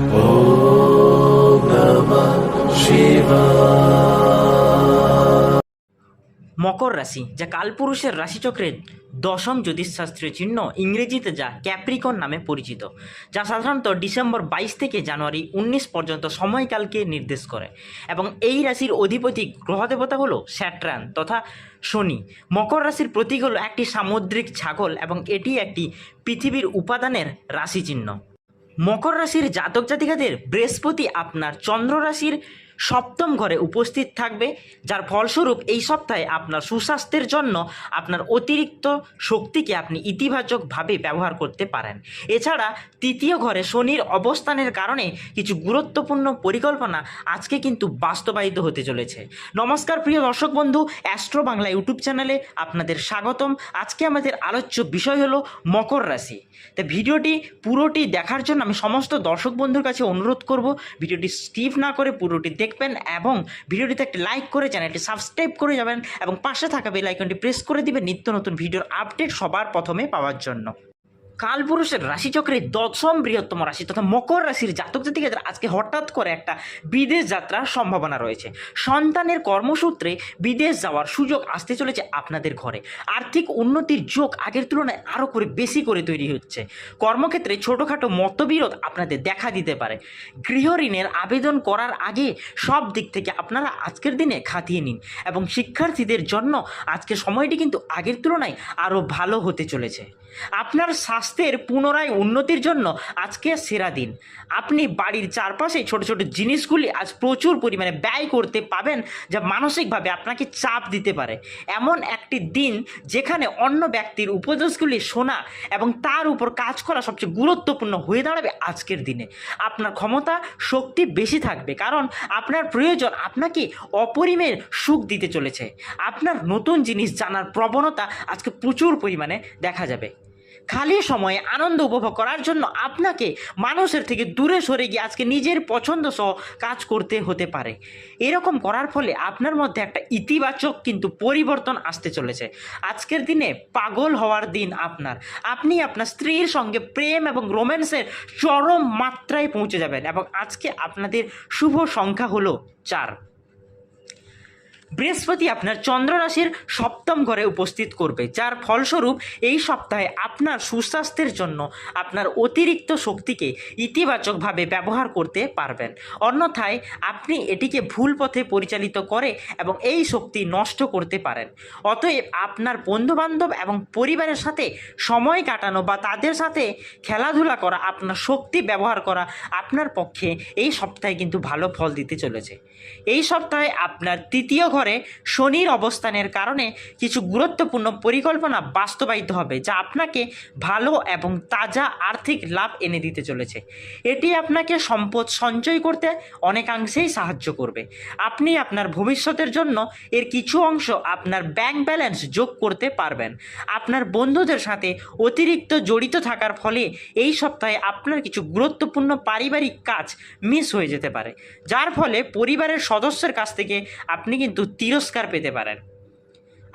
Om Namah Shivaya। মকর রাশি, যা কালপুরুষের রাশিচক্রের দশম জ্যোতিষশাস্ত্রীয় চিহ্ন, ইংরেজিতে যা ক্যাপ্রিকন নামে পরিচিত, যা সাধারণত ডিসেম্বর 22 থেকে জানুয়ারি 19 পর্যন্ত সময়কালকে নির্দেশ করে। এবং এই রাশির অধিপতি গ্রহদেবতা হলো স্যাট্রান তথা শনি। মকর রাশির প্রতীক হলো একটি সামুদ্রিক ছাগল এবং এটি একটি পৃথিবীর উপাদানের রাশি চিহ্ন। মকর রাশির জাতক জাতিকাদের বৃহস্পতি আপনার চন্দ্র রাশির সপ্তম ঘরে উপস্থিত থাকবে, যার ফলস্বরূপ এই সপ্তাহে আপনার সুস্বাস্থ্যের জন্য আপনার অতিরিক্ত শক্তিকে আপনি ইতিবাচকভাবে ব্যবহার করতে পারেন। এছাড়া তৃতীয় ঘরে শনির অবস্থানের কারণে কিছু গুরুত্বপূর্ণ পরিকল্পনা আজকে কিন্তু বাস্তবায়িত হতে চলেছে। নমস্কার প্রিয় দর্শক বন্ধু, অ্যাস্ট্রো বাংলা ইউটিউব চ্যানেলে আপনাদের স্বাগতম। আজকে আমাদের আলোচ্য বিষয় হলো মকর রাশি। তো ভিডিওটি পুরোটি দেখার জন্য আমি সমস্ত দর্শক বন্ধুর কাছে অনুরোধ করব, ভিডিওটি স্কিপ না করে পুরোটি দেখবেন এবং ভিডিওটিতে একটি লাইক করে চ্যানেলটি সাবস্ক্রাইব করে যাবেন এবং পাশে থাকা বেল আইকনটি প্রেস করে দিবেন নিত্য নতুন ভিডিওর আপডেট সবার প্রথমে পাওয়ার জন্য। কালপুরুষের রাশিচক্রের দশম বৃহত্তম রাশি তথা মকর রাশির জাতক জাতিকাদের আজকে হঠাৎ করে একটা বিদেশ যাত্রার সম্ভাবনা রয়েছে। সন্তানের কর্মসূত্রে বিদেশ যাওয়ার সুযোগ আসতে চলেছে আপনাদের ঘরে। আর্থিক উন্নতির যোগ আগের তুলনায় আরও করে বেশি করে তৈরি হচ্ছে। কর্মক্ষেত্রে ছোটোখাটো মতবিরোধ আপনাদের দেখা দিতে পারে। গৃহ ঋণের আবেদন করার আগে সব দিক থেকে আপনারা আজকের দিনে খাতিয়ে নিন এবং শিক্ষার্থীদের জন্য আজকের সময়টি কিন্তু আগের তুলনায় আরও ভালো হতে চলেছে। আপনার স্বাস্থ্যের পুনরায় উন্নতির জন্য আজকে সেরা দিন। আপনি বাড়ির চারপাশে ছোট ছোট জিনিসগুলি আজ প্রচুর পরিমাণে ব্যয় করতে পাবেন, যা মানসিকভাবে আপনাকে চাপ দিতে পারে। এমন একটি দিন যেখানে অন্য ব্যক্তির উপদেশগুলি শোনা এবং তার উপর কাজ করা সবচেয়ে গুরুত্বপূর্ণ হয়ে দাঁড়াবে আজকের দিনে। আপনার ক্ষমতা শক্তি বেশি থাকবে, কারণ আপনার প্রয়োজন আপনাকে অপরিমেয় সুখ দিতে চলেছে। আপনার নতুন জিনিস জানার প্রবণতা আজকে প্রচুর পরিমাণে দেখা যাবে। খালি সময়ে আনন্দ উপভোগ করার জন্য আপনাকে মানুষের থেকে দূরে সরে গিয়ে আজকে নিজের পছন্দ সহ কাজ করতে হতে পারে। এরকম করার ফলে আপনার মধ্যে একটা ইতিবাচক কিন্তু পরিবর্তন আসতে চলেছে। আজকের দিনে পাগল হওয়ার দিন আপনি আপনার স্ত্রীর সঙ্গে প্রেম এবং রোম্যান্সের চরম মাত্রায় পৌঁছে যাবেন এবং আজকে আপনাদের শুভ সংখ্যা হলো 4। বৃহস্পতি আপনার চন্দ্র রাশির সপ্তম ঘরে উপস্থিত করবে, যার ফলস্বরূপ এই সপ্তাহে আপনার সুস্বাস্থ্যের জন্য আপনার অতিরিক্ত শক্তিকে ইতিবাচকভাবে ব্যবহার করতে পারবেন। অন্যথায় আপনি এটিকে ভুল পথে পরিচালিত করে এবং এই শক্তি নষ্ট করতে পারেন। অতএব আপনার বন্ধুবান্ধব এবং পরিবারের সাথে সময় কাটানো বা তাদের সাথে খেলাধুলা করা, আপনার শক্তি ব্যবহার করা আপনার পক্ষে এই সপ্তাহে কিন্তু ভালো ফল দিতে চলেছে। এই সপ্তাহে আপনার তৃতীয় ঘরে শনির অবস্থানের কারণে কিছু গুরুত্বপূর্ণ পরিকল্পনা বাস্তবায়িত হবে, যা আপনাকে ভালো এবং তাজা আর্থিক লাভ এনে দিতে চলেছে। এটি আপনাকে সম্পদ সঞ্চয় করতে অনেকাংশেই সাহায্য করবে। আপনি আপনার ভবিষ্যতের জন্য এর কিছু অংশ আপনার ব্যাংক ব্যালেন্স যোগ করতে পারবেন। আপনার বন্ধুদের সাথে অতিরিক্ত জড়িত থাকার ফলে এই সপ্তাহে আপনার কিছু গুরুত্বপূর্ণ পারিবারিক কাজ মিস হয়ে যেতে পারে, যার ফলে পরিবারের সদস্যের কাছ থেকে আপনি কিন্তু তিরস্কার পেতে পারেন।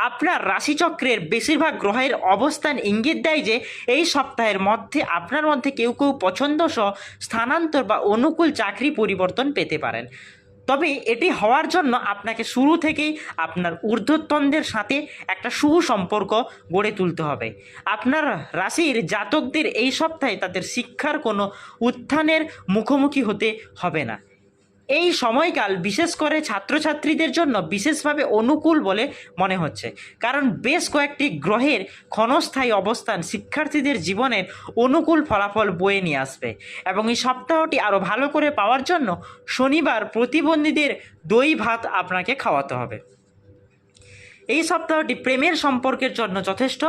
আপনার রাশিচক্রের বেশিরভাগ গ্রহের অবস্থান ইঙ্গিত দেয় যে এই সপ্তাহের মধ্যে আপনার মধ্যে কেউ কেউ পছন্দসহ স্থানান্তর বা অনুকূল চাকরি পরিবর্তন পেতে পারেন। তবে এটি হওয়ার জন্য আপনাকে শুরু থেকেই আপনার ঊর্ধ্বতনদের সাথে একটা সুসম্পর্ক গড়ে তুলতে হবে। আপনার রাশির জাতকদের এই সপ্তাহে তাদের শিক্ষার কোনো উত্থানের মুখোমুখি হতে হবে না। এই সময়কাল বিশেষ করে ছাত্রছাত্রীদের জন্য বিশেষভাবে অনুকূল বলে মনে হচ্ছে, কারণ বেশ কয়েকটি গ্রহের ক্ষণস্থায়ী অবস্থান শিক্ষার্থীদের জীবনের অনুকূল ফলাফল বয়ে নিয়ে আসবে। এবং এই সপ্তাহটি আরও ভালো করে পাওয়ার জন্য শনিবার প্রতিবন্ধীদের দই ভাত আপনাকে খাওয়াতে হবে। এই সপ্তাহটি প্রেমের সম্পর্কের জন্য যথেষ্ট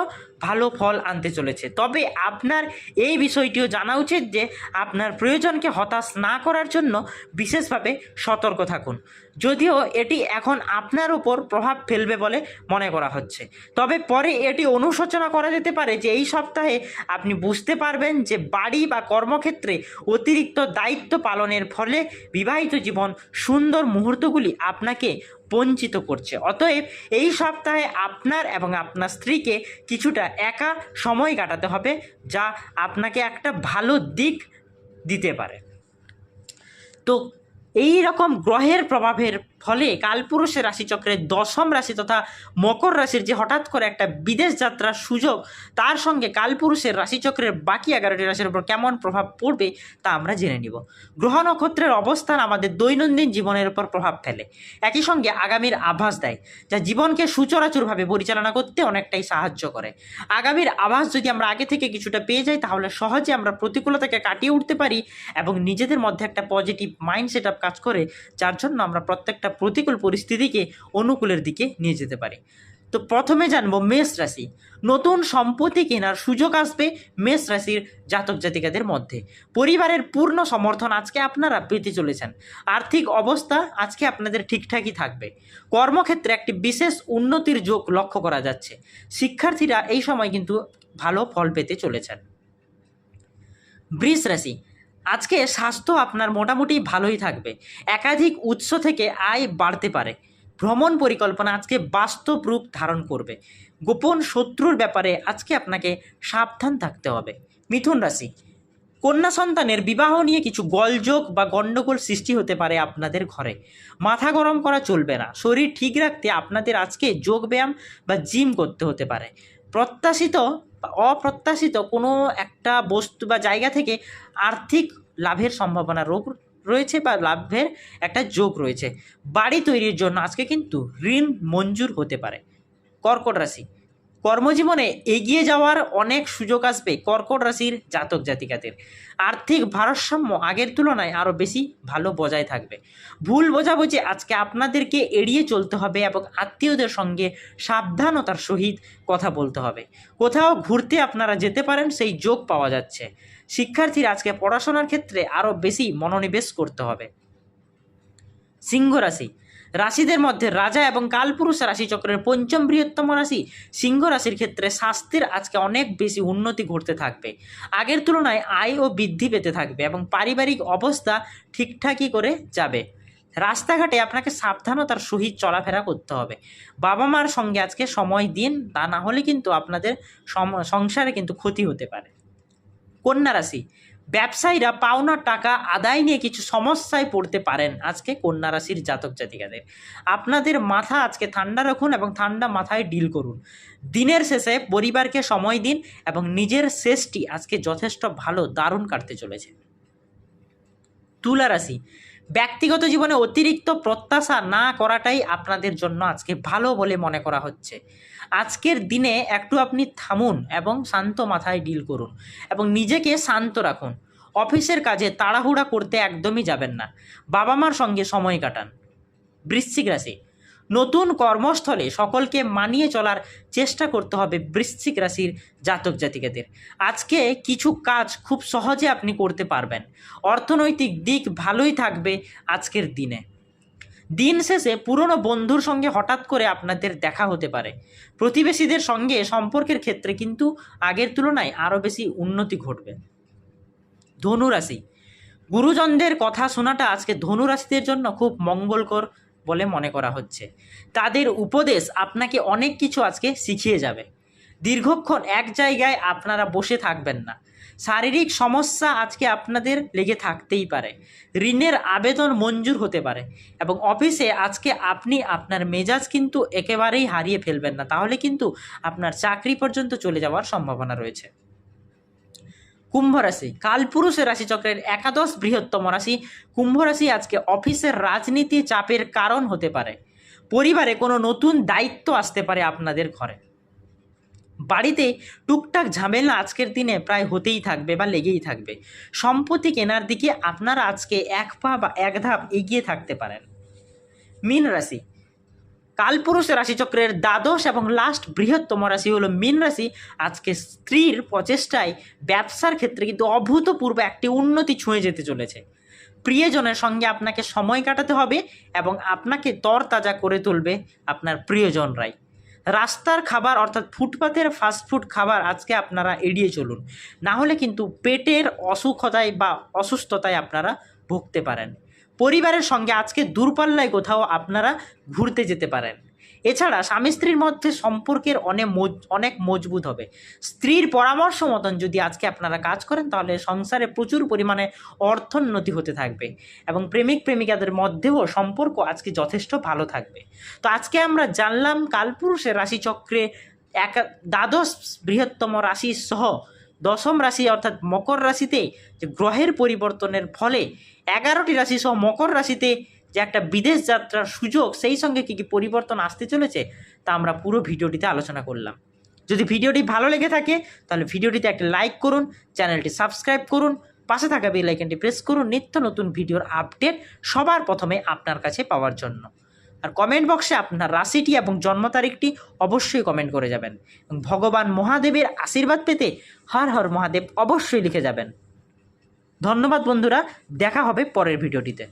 ভালো ফল আনতে চলেছে। তবে আপনার এই বিষয়টিও জানা উচিত যে আপনার প্রয়োজনকে হতাশ না করার জন্য বিশেষভাবে সতর্ক থাকুন। যদিও এটি এখন আপনার উপর প্রভাব ফেলবে বলে মনে করা হচ্ছে, তবে পরে এটি অনুশোচনা করা যেতে পারে যে এই সপ্তাহে আপনি বুঝতে পারবেন যে বাড়ি বা কর্মক্ষেত্রে অতিরিক্ত দায়িত্ব পালনের ফলে বিবাহিত জীবন সুন্দর মুহূর্তগুলি আপনাকে বঞ্চিত করছে। অতএব এই সপ্তাহে আপনার এবং আপনার স্ত্রীকে কিছুটা একা সময় কাটাতে হবে, যা আপনাকে একটা ভালো দিক দিতে পারে। তো এই রকম গ্রহের প্রভাবের ফলে কালপুরুষের রাশিচক্রের দশম রাশি তথা মকর রাশির যে হঠাৎ করে একটা বিদেশ যাত্রার সুযোগ, তার সঙ্গে কালপুরুষের রাশিচক্রের বাকি 11টি রাশির উপর কেমন প্রভাব পড়বে তা আমরা জেনে নিব। গ্রহ নক্ষত্রের অবস্থান আমাদের দৈনন্দিন জীবনের উপর প্রভাব ফেলে, একই সঙ্গে আগামীর আভাস দেয়, যা জীবনকে সুচরাচুরভাবে পরিচালনা করতে অনেকটাই সাহায্য করে। আগামীর আভাস যদি আমরা আগে থেকে কিছুটা পেয়ে যাই, তাহলে সহজে আমরা প্রতিকূলতাকে কাটিয়ে উঠতে পারি এবং নিজেদের মধ্যে একটা পজিটিভ মাইন্ড সেট আপ কাজ করে, যার জন্য আমরা প্রত্যেকটা প্রতিকূল পরিস্থিতিকে অনুকূলের দিকে নিয়ে যেতে পারি। তো প্রথমে জানবো মেষ রাশি। নতুন সম্পত্তি কেনার সুযোগ আসবে মেষ রাশির জাতক জাতিকাদের মধ্যে। পরিবারের পূর্ণ সমর্থন আজকে আপনারা পেতে চলেছেন। আর্থিক অবস্থা আজকে আপনাদের ঠিকঠাকই থাকবে। কর্মক্ষেত্রে একটি বিশেষ উন্নতির যোগ লক্ষ্য করা যাচ্ছে। শিক্ষার্থীরা এই সময় কিন্তু ভালো ফল পেতে চলেছেন। বৃষ রাশি। আজকে স্বাস্থ্য আপনার মোটামুটি ভালোই থাকবে। একাধিক উৎস থেকে আয় বাড়তে পারে। ভ্রমণ পরিকল্পনা আজকে বাস্তব রূপ ধারণ করবে। গোপন শত্রুর ব্যাপারে আজকে আপনাকে সাবধান থাকতে হবে। মিথুন রাশি। কন্যা সন্তানের বিবাহ নিয়ে কিছু গোলযোগ বা গণ্ডগোল সৃষ্টি হতে পারে আপনাদের ঘরে। মাথা গরম করা চলবে না। শরীর ঠিক রাখতে আপনাদের আজকে যোগব্যায়াম বা জিম করতে হতে পারে। প্রত্যাশিত বা অপ্রত্যাশিত কোনো একটা বস্তু বা জায়গা থেকে আর্থিক লাভের সম্ভাবনা রয়েছে বা লাভের একটা যোগ রয়েছে। বাড়ি তৈরির জন্য আজকে কিন্তু ঋণ মঞ্জুর হতে পারে। কর্কট রাশি। কর্মজীবনে এগিয়ে যাওয়ার অনেক সুযোগ আসবে কর্কট রাশির জাতক জাতিকাদের। আর্থিক ভারসাম্য আগের তুলনায় আরও বেশি ভালো বজায় থাকবে। ভুল বোঝাবুঝি আজকে আপনাদেরকে এড়িয়ে চলতে হবে এবং আত্মীয়দের সঙ্গে সাবধানতার সহিত কথা বলতে হবে। কোথাও ঘুরতে আপনারা যেতে পারেন, সেই যোগ পাওয়া যাচ্ছে। শিক্ষার্থীরা আজকে পড়াশোনার ক্ষেত্রে আরও বেশি মনোনিবেশ করতে হবে। সিংহ রাশি। রাশিদের মধ্যে রাজা এবং কালপুরুষ রাশিচক্রের পঞ্চম বৃহত্তম রাশি সিংহ রাশির ক্ষেত্রে স্বাস্থ্যের আজকে অনেক বেশি উন্নতি ঘটতে থাকবে। আগের তুলনায় আয়ও বৃদ্ধি পেতে থাকবে এবং পারিবারিক অবস্থা ঠিকঠাকই করে যাবে। রাস্তাঘাটে আপনাকে সাবধানতার সহিত চলাফেরা করতে হবে। বাবা মার সঙ্গে আজকে সময় দিন, তা না হলে কিন্তু আপনাদের সংসারে কিন্তু ক্ষতি হতে পারে। কন্যা রাশি। ব্যবসায়ীরা পাওনা টাকা আদায় নিয়ে কিছু সমস্যায় পড়তে পারেন আজকে কন্যা রাশির জাতক জাতিকাদের। আপনাদের মাথা আজকে ঠান্ডা রাখুন এবং ঠান্ডা মাথায় ডিল করুন। দিনের শেষে পরিবারকে সময় দিন এবং নিজের শেষটি আজকে যথেষ্ট ভালো দারুণ কাটতে চলেছে। তুলা রাশি। ব্যক্তিগত জীবনে অতিরিক্ত প্রত্যাশা না করাটাই আপনাদের জন্য আজকে ভালো বলে মনে করা হচ্ছে। আজকের দিনে একটু আপনি থামুন এবং শান্ত মাথায় ডিল করুন এবং নিজেকে শান্ত রাখুন। অফিসের কাজে তাড়াহুড়া করতে একদমই যাবেন না। বাবা মার সঙ্গে সময় কাটান। বৃশ্চিক রাশি। নতুন কর্মস্থলে সকলকে মানিয়ে চলার চেষ্টা করতে হবে বৃশ্চিক রাশির জাতক জাতিকাদের। আজকে কিছু কাজ খুব সহজে আপনি করতে পারবেন। অর্থনৈতিক দিক ভালোই থাকবে আজকের দিনে। দিন শেষে পুরনো বন্ধুর সঙ্গে হঠাৎ করে আপনাদের দেখা হতে পারে। প্রতিবেশীদের সঙ্গে সম্পর্কের ক্ষেত্রে কিন্তু আগের তুলনায় আরও বেশি উন্নতি ঘটবে। ধনু রাশি। গুরুজনদের কথা শোনাটা আজকে ধনু রাশিদের জন্য খুব মঙ্গলকর বলে মনে করা হচ্ছে। তাদের উপদেশ আপনাকে অনেক কিছু আজকে শিখিয়ে যাবে। দীর্ঘক্ষণ এক জায়গায় আপনারা বসে থাকবেন না। শারীরিক সমস্যা আজকে আপনাদের লেগে থাকতেই পারে। ঋণের আবেদন মঞ্জুর হতে পারে এবং অফিসে আজকে আপনি আপনার মেজাজ কিন্তু একেবারেই হারিয়ে ফেলবেন না, তাহলে কিন্তু আপনার চাকরি পর্যন্ত চলে যাওয়ার সম্ভাবনা রয়েছে। কুম্ভ রাশি। কালপুরুষের রাশিচক্রের একাদশ বৃহত্তম রাশি কুম্ভ রাশি আজকে অফিসের রাজনীতি চাপের কারণ হতে পারে। পরিবারে কোনো নতুন দায়িত্ব আসতে পারে আপনাদের ঘরে। বাড়িতে টুকটাক ঝামেলা আজকের দিনে প্রায় হতেই থাকবে বা লেগেই থাকবে। সম্পত্তি কেনার দিকে আপনারা আজকে এক পা বা এক ধাপ এগিয়ে থাকতে পারেন। মীন রাশি। কালপুরুষের রাশিচক্রের দ্বাদশ এবং লাস্ট বৃহত্তম রাশি হলো মীন রাশি। আজকে স্ত্রীর প্রচেষ্টায় ব্যবসার ক্ষেত্রে কিন্তু অভূতপূর্ব একটি উন্নতি ছুঁয়ে যেতে চলেছে। প্রিয়জনের সঙ্গে আপনাকে সময় কাটাতে হবে এবং আপনাকে তরতাজা করে তুলবে আপনার প্রিয়জনরাই। রাস্তার খাবার অর্থাৎ ফুটপাতের ফাস্টফুড খাবার আজকে আপনারা এড়িয়ে চলুন, না হলে কিন্তু পেটের অসুখতায় বা অসুস্থতায় আপনারা ভুগতে পারেন। পরিবারের সঙ্গে আজকে দূরপাল্লায় কোথাও আপনারা ঘুরতে যেতে পারেন। এছাড়া স্বামী স্ত্রীর মধ্যে সম্পর্কের অনেক মজবুত হবে। স্ত্রীর পরামর্শ মতন যদি আজকে আপনারা কাজ করেন তাহলে সংসারে প্রচুর পরিমাণে অর্থোন্নতি হতে থাকবে এবং প্রেমিক প্রেমিকাদের মধ্যেও সম্পর্ক আজকে যথেষ্ট ভালো থাকবে। তো আজকে আমরা জানলাম কালপুরুষের রাশিচক্রে দ্বাদশ বৃহত্তম রাশি সহ দশম রাশি অর্থাৎ মকর রাশিতে যে গ্রহের পরিবর্তনের ফলে 11টি রাশি সহ মকর রাশিতে যে একটা বিদেশ যাত্রার সুযোগ, সেই সঙ্গে কী কী পরিবর্তন আসতে চলেছে তা আমরা পুরো ভিডিওটিতে আলোচনা করলাম। যদি ভিডিওটি ভালো লেগে থাকে তাহলে ভিডিওটিতে একটা লাইক করুন, চ্যানেলটি সাবস্ক্রাইব করুন, পাশে থাকা বেল আইকনটি প্রেস করুন নিত্য নতুন ভিডিওর আপডেট সবার প্রথমে আপনার কাছে পাওয়ার জন্য। আর কমেন্ট বক্সে আপনার রাশিটি এবং জন্ম তারিখটি অবশ্যই কমেন্ট করে যাবেন এবং ভগবান মহাদেবের আশীর্বাদ পেতে হর হর মহাদেব অবশ্যই লিখে যাবেন। ধন্যবাদ বন্ধুরা, দেখা হবে পরের ভিডিওটিতে।